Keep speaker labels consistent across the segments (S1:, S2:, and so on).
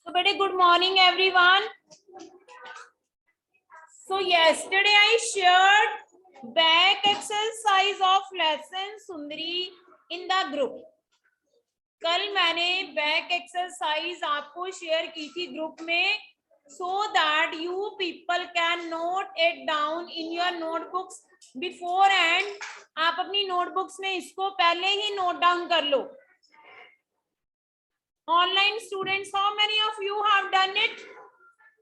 S1: So, very good morning, everyone. So, yesterday I shared back exercise of lesson Sundari in the group. कल मैंने back exercise आपको share की थी group में, so that you people can note it down in your notebooks beforehand. आप अपनी notebooks में इसको पहले ही नोट डाउन कर लो. Online students, how many of you have done it?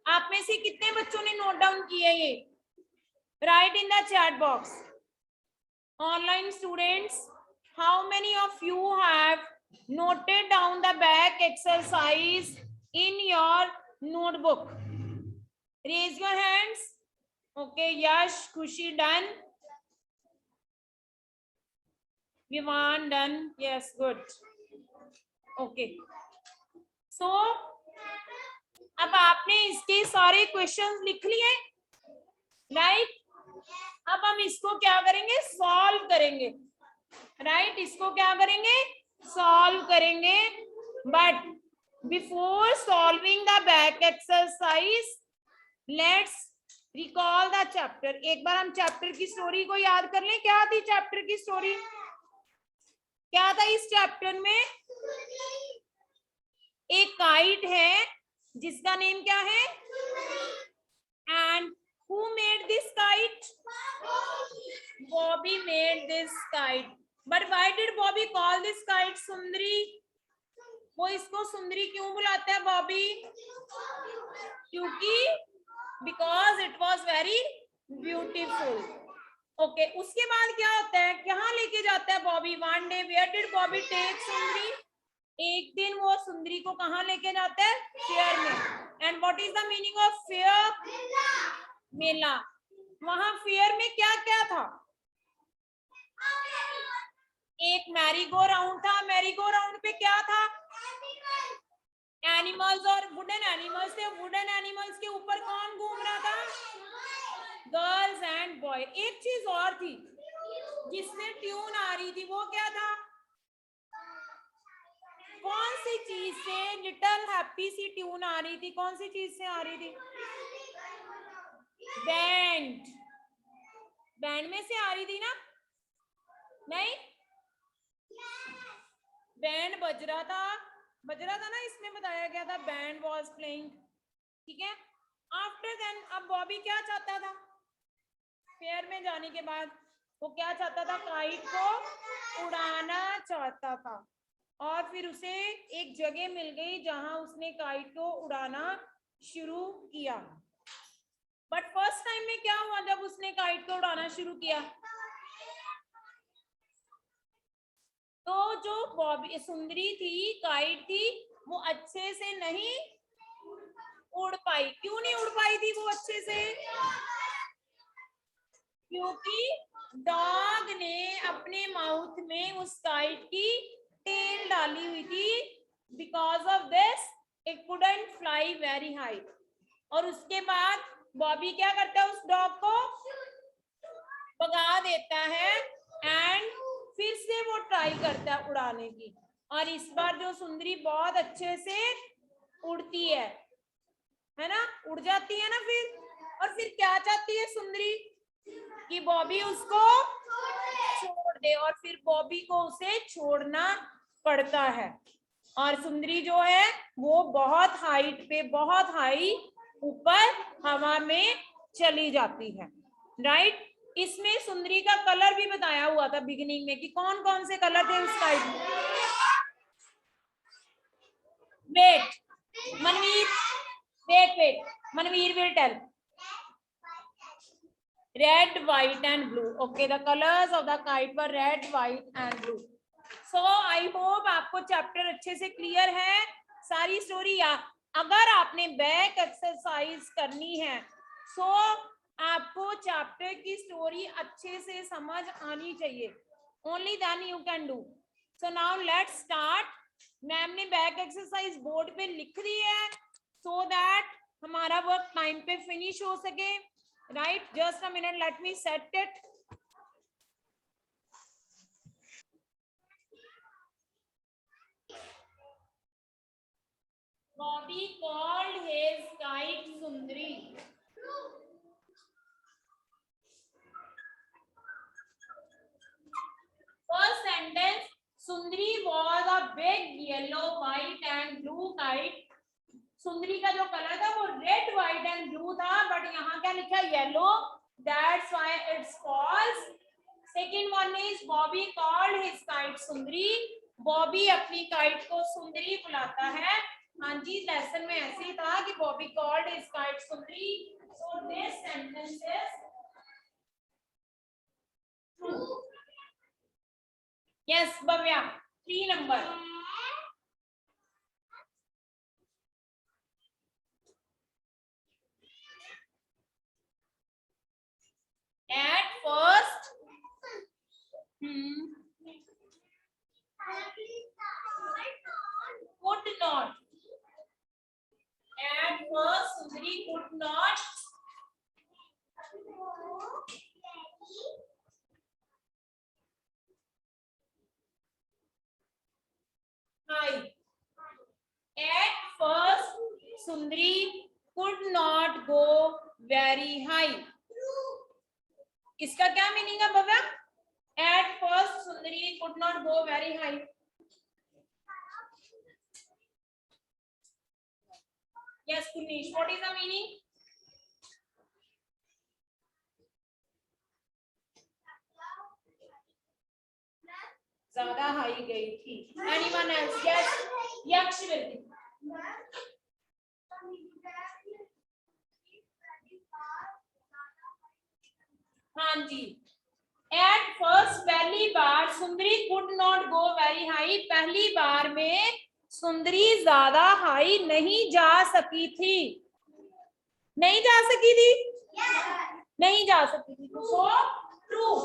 S1: आप में से कितने बच्चों ने नोट डाउन किया ये? Right in the chat box. Online students, how many of you have noted down the back exercise in your notebook? Raise your hands. Okay, Yash, Khushi done. Vivan done. Yes, good. Okay. So, अब आपने इसके सारे questions लिख लिए, right? अब हम इसको क्या करेंगे? सॉल्व करेंगे, राइट? इसको क्या करेंगे? सॉल्व करेंगे. But before solving the back exercise, let's recall the chapter. एक बार हम चैप्टर की स्टोरी को याद कर लें. क्या थी चैप्टर की स्टोरी? क्या था इस चैप्टर में? एक काइट है जिसका नेम क्या है? And who made this kite? Bobby made this kite. But why did Bobby call this kite सुंदरी? वो इसको सुंदरी क्यों बुलाता है बॉबी? क्योंकि because it was very beautiful. Okay, उसके बाद क्या होता है? कहाँ लेके जाता है Bobby? One day, where did Bobby take सुंदरी? एक दिन वो सुंदरी को कहाँ लेके जाता है? फेयर में. And what is the meaning of fair? मेला. वहां फेयर में क्या क्या था? एक मैरी गो राउंड था. मैरी गो राउंड पे क्या था? एनिमल्स और वुडन एनिमल्स थे. वुडन एनिमल्स के ऊपर कौन घूम रहा था? Girls and boy. एक चीज और थी जिससे ट्यून आ रही थी, वो क्या था? कौन सी चीज से लिटिल हैप्पी सी ट्यून आ रही थी? कौन सी चीज से आ रही थी? बैंड. बैंड में से आ रही थी ना? नहीं, बैंड बज रहा था ना. इसमें बताया गया था बैंड वॉज प्लेइंग. ठीक है. आफ्टर देन अब बॉबी क्या चाहता था? फेयर में जाने के बाद वो क्या चाहता था? काइट को उड़ाना चाहता था. और फिर उसे एक जगह मिल गई जहां उसने काइट को उड़ाना शुरू किया. बट फर्स्ट टाइम में क्या हुआ जब उसने काइट को उड़ाना शुरू किया? तो जो बॉबी सुंदरी थी, काइट थी, वो अच्छे से नहीं उड़ पाई. क्यों नहीं उड़ पाई थी वो अच्छे से? क्योंकि डॉग ने अपने माउथ में उस काइट की टेल डाली हुई थी. Because of this it couldn't fly very high. और उसके बाद बॉबी क्या करता है? उस डॉग को भगा देता है एंड फिर से वो ट्राई करता है उड़ाने की. और इस बार जो सुंदरी बहुत अच्छे से उड़ती है ना? उड़ जाती है ना फिर. और फिर क्या चाहती है सुंदरी? कि बॉबी उसको छोड़ दे. और फिर बॉबी को उसे छोड़ना पड़ता है. और सुंदरी जो है वो बहुत हाइट पे, बहुत हाई ऊपर हवा में चली जाती है, राइट? इसमें सुंदरी का कलर भी बताया हुआ था बिगिनिंग में कि कौन कौन से कलर थे उस काइट में. Wait Manveer, wait Manveer will tell. Red, white and blue. Okay, the colours of the kite were red, white and blue. So I hope आपको चैप्टर अच्छे से क्लियर है. सारी स्टोरी अगर आपने बैक एक्सरसाइज करनी है सो आपको चैप्टर की स्टोरी अच्छे से समझ आनी चाहिए. Only then you can do. So now let's start. Ma'am ने बैक एक्सरसाइज बोर्ड पे लिख दी है सो दैट हमारा वर्क टाइम पे फिनिश हो सके, right? Just a minute, let me set it. Bobby called his kite Sundri. First sentence, Sundri was a big yellow, white and blue kite. सुंदरी का जो कलर था वो रेड, व्हाइट एंड ब्लू था, but यहाँ क्या लिखा है? Yellow. That's why it's false. Second one is Bobby called his kite Sundari. Bobby अपनी काइट को सुंदरी बुलाता है. हाँ जी, लेसन में ऐसे ही था कि Bobby called his kite Sundari. So this sentence is true. Yes Bhavya, 3 number. At first, could not. At first, Sundari could not hide. At first, Sundari could not go very high. इसका क्या मीनिंग है Bhavya? At first, Sundari could not go very high. Yes, Punish, what is the meaning? ज्यादा high गई थी. Anyone else? Yes, Yakshvati. हाँ जी. At first, पहली बार सुंदरी could not go very high. पहली बार में सुंदरी ज्यादा हाई नहीं जा सकी थी. नहीं जा सकी थी. नहीं जा सकी थी. So true.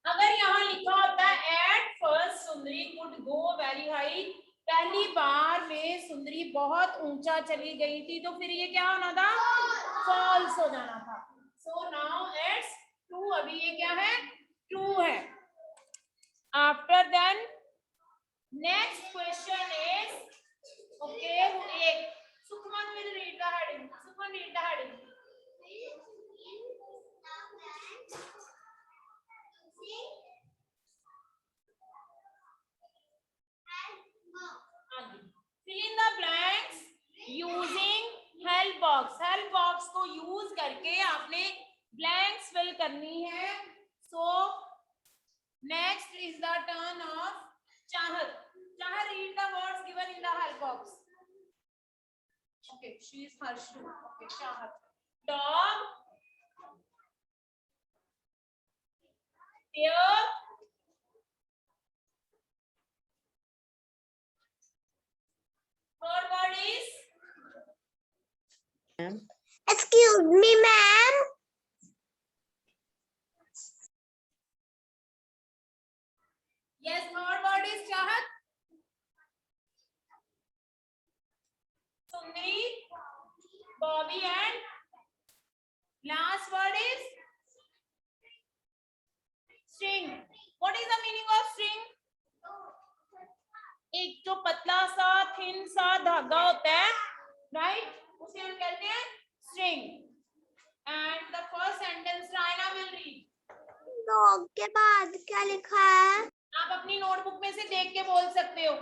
S1: अगर यहाँ लिखा होता है at first Sundari could go very high, पहली बार में सुंदरी बहुत ऊंचा चली गई थी, तो फिर ये क्या होना था? फॉल्स हो जाना था. So now it's true. अभी ये क्या है? ट्रू है. After then next question is okay. एक Sukhman will read the heading. Sukhman read the heading. Fill in the blanks using help box. Help box को यूज करके आपने blanks fill करनी है. So next is the turn of Chahat. Chahat, read the words given in the help box. Okay, she is Harshu. Okay, Chahat. Dog, deer, third word is
S2: Excuse me, ma'am.
S1: yes, third word is Chahat. Sundari, Bobby and last word is string. What is the meaning of string? एक जो पतला सा thin सा धागा होता है, right, उसे हम कहते हैं string. And the first sentence Raina will read.
S2: Dog के बाद क्या लिखा है?
S1: आप अपनी नोटबुक में से देख के बोल सकते हो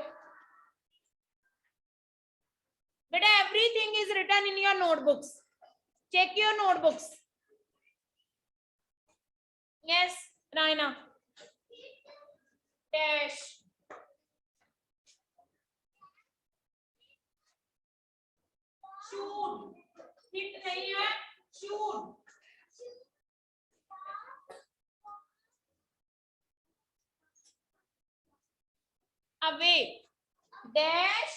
S1: बेटा. Everything is written in your notebooks. Check your notebooks. Yes Raina. Dash, shoot, hit नहीं है, shoot. Away. Dash,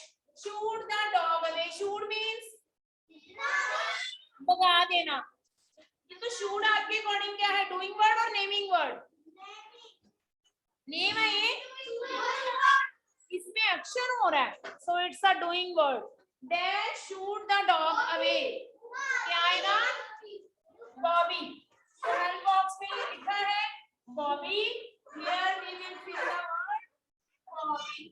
S1: shoot the dog away. Shoot means भगा देना. ये तो शूट आपके अकॉर्डिंग क्या है? डूइंग वर्ड और नेमिंग वर्ड? नेम है ये. इसमें एक्शन हो रहा है, so it's a doing word. Dash shoot the dog away. क्या आएगा? Bobby. हेल्प बॉक्स में लिखा है Bobby. Here we will fill the word Bobby.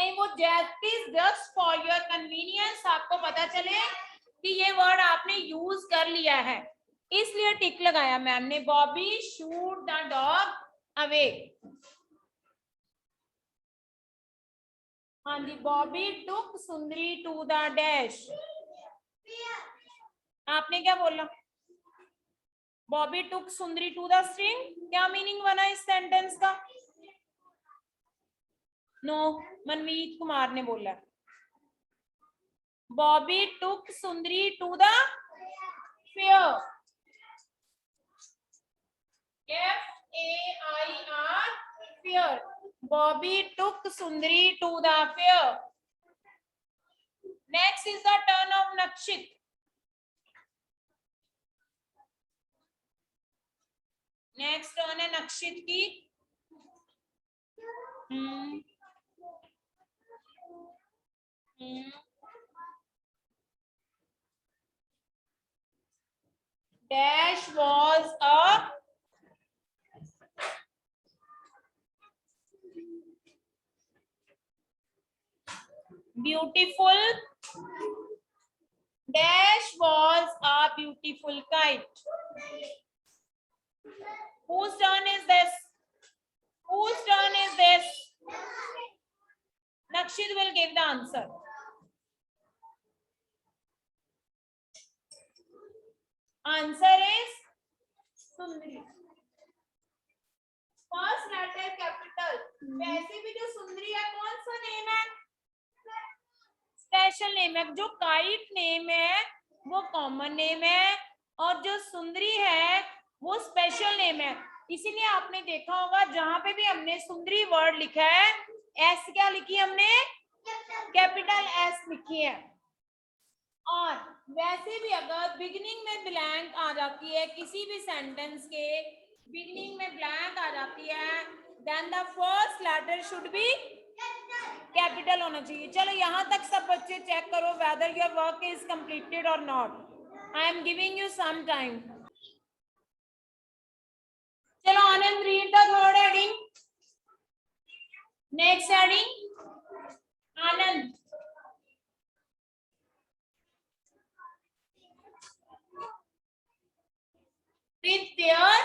S1: नहीं, वो जस्ट फॉर योर कन्वीनियंस, आपको पता चले कि ये वर्ड आपने यूज कर लिया है, इसलिए टिक लगाया मैम ने। Bobby shoot the dog away. हाँ जी, Bobby took Sundari to the dash. आपने क्या बोला? Bobby took Sundari to the string, क्या मीनिंग बना इस सेंटेंस का? नो, मनमीत कुमार ने बोला Bobby took Sundari to the fair. FAIR, fair. Bobby took Sundari to the fair. Next is the turn of Nakshit. Next turn है नक्षित की। Dash was a beautiful. Dash was a beautiful kite. Whose turn is this? Whose turn is this? Nakshit will give the answer. Answer is Sundari. First letter capital. वैसे भी जो सुंदरी है कौन सा name है? Special name है। जो kite name है वो कॉमन नेम है और जो सुंदरी है वो स्पेशल नेम है। इसीलिए आपने देखा होगा जहां पे भी हमने सुंदरी वर्ड लिखा है, एस क्या लिखी हमने? कैपिटल एस लिखी है। और वैसे भी अगर बिगिनिंग में ब्लैंक आ जाती है, किसी भी सेंटेंस के बिगिनिंग में ब्लैंक आ जाती है, then the first letter should be capital होना चाहिए। चलो यहाँ तक सब बच्चे चेक करो whether your work is completed और not. I am giving you some time. चलो Anand, read the third heading. Next heading Anand. With their,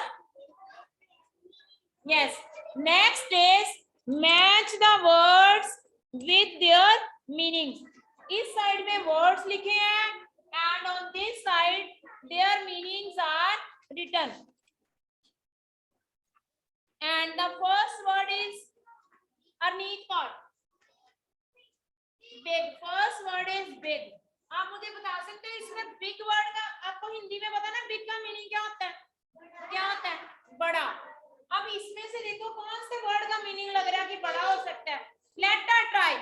S1: yes, next is match the words with their meanings. इस साइड में words लिखे हैं and on this side their meanings are written. And the first word is Arneet caught. Big. First word is big. आप मुझे बता सकते हो इसमें बिग वर्ड का, आपको हिंदी में पता ना बिग का मीनिंग क्या होता है? क्या होता है? बड़ा। अब इसमें से देखो कौन से वर्ड का मीनिंग लग रहा है कि बड़ा हो सकता है? Let us try.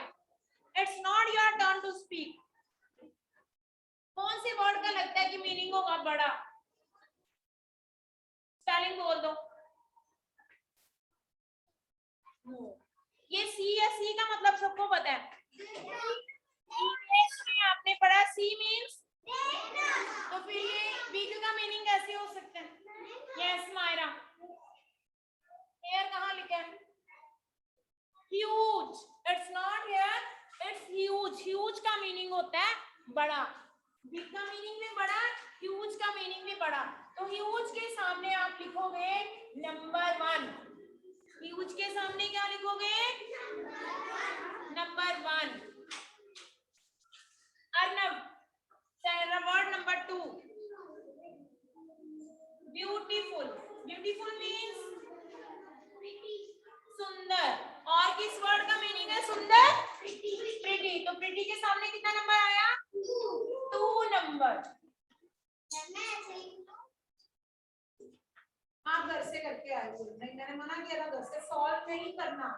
S1: It's not your turn to speak. कौन से वर्ड का लगता है कि मीनिंग होगा बड़ा? स्पेलिंग बोल दो। ये सी है, सी का मतलब सबको पता है। आपने पढ़ा सी मीन्स, तो फिर ये बिग का मीनिंग कैसे हो सकता है? यस मायरा, हियर कहाँ लिखा है? Huge. It's not here, it's huge. Huge का मीनिंग होता है बड़ा। बिग का मीनिंग भी बड़ा, ह्यूज का मीनिंग भी बड़ा। तो ह्यूज के सामने आप लिखोगे नंबर 1। ह्यूज के सामने क्या लिखोगे? Number 1। Arnab, word number 2 beautiful. Beautiful means सुंदर। और किस वर्ड का मीनिंग है सुंदर? प्रिटी। तो प्रिटी के सामने कितना नंबर आया? 2 नंबर। आप घर से करके आए थे, नहीं मैंने मना किया था घर से सॉल्व नहीं करना,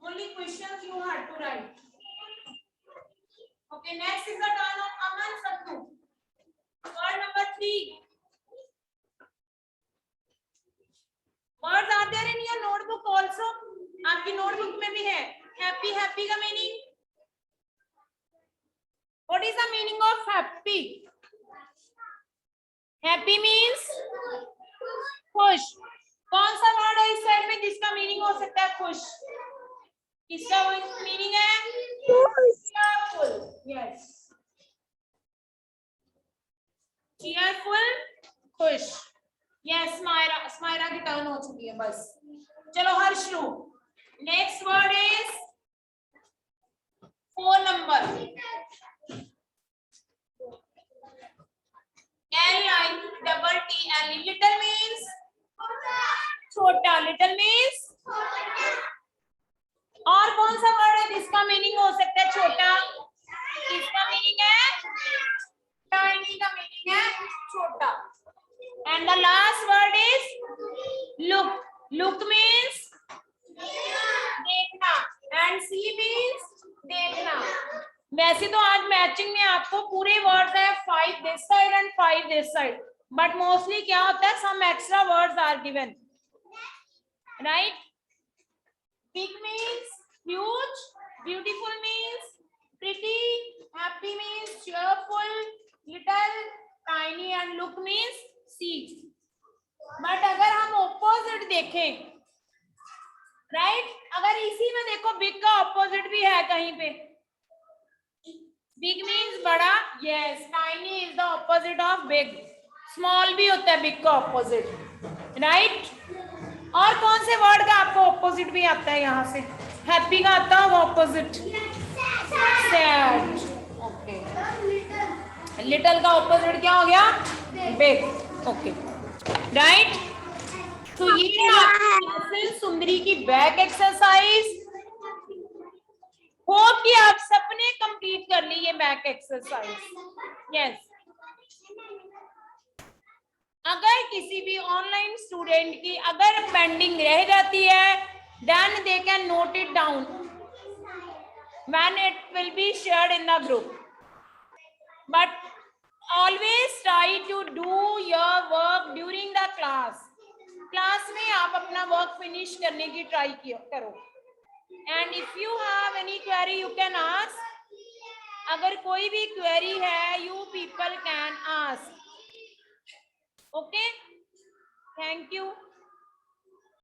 S1: only questions you had to write. Okay, next is the turn of Aman Sattu. Word number 3. Words are there in your notebook also? आपकी नोटबुक में भी है। Happy, happy का meaning? What is the meaning of happy? Happy means खुश। कौन सा word है इस साइड में जिसका मीनिंग हो सकता है खुश? किसका मीनिंग है?
S2: खुश।
S1: cheerful. Yes. cheerful, खुश. Yes, स्माइरा की टर्न हो चुकी है बस. चलो Harshu. Next word is 4 number. Little. Little means छोटा. Little means और कौन सा वर्ड है जिसका मीनिंग हो सकता है छोटा? इसका मीनिंग है टाइनी. का मीनिंग है छोटा. And the last word is look. Look means देखना. एंड सी मीन्स देखना. वैसे तो आज मैचिंग में आपको पूरे वर्ड्स है 5 this side and 5 this side, but mostly क्या होता है, some extra words are given, right? Big means huge, beautiful means pretty, happy means cheerful, little, tiny and look means see. But अगर हम opposite देखें, right? अगर इसी में देखो big का opposite भी है कहीं पे. Big means बड़ा, yes. Tiny is the opposite of big. Small भी होता है big का opposite, right? और कौन से वर्ड का आपको ऑपोजिट भी आता है? यहाँ से हैप्पी का आता होगा ऑपोजिट, सैड. ओके. लिटिल का ऑपोजिट क्या हो गया? बिग. Okay, right. तो ये आपकी सुंदरी की बैक एक्सरसाइज. होप कि आप सबने कंप्लीट कर ली ये बैक एक्सरसाइज. यस. अगर किसी भी ऑनलाइन स्टूडेंट की अगर पेंडिंग रह जाती है, then they can note it down when it will be shared in the group. But always try to do your work during the class. Class में आप अपना वर्क फिनिश करने की ट्राई करो. And if you have any query you can ask. अगर कोई भी query है, you people can ask. Okay, thank you.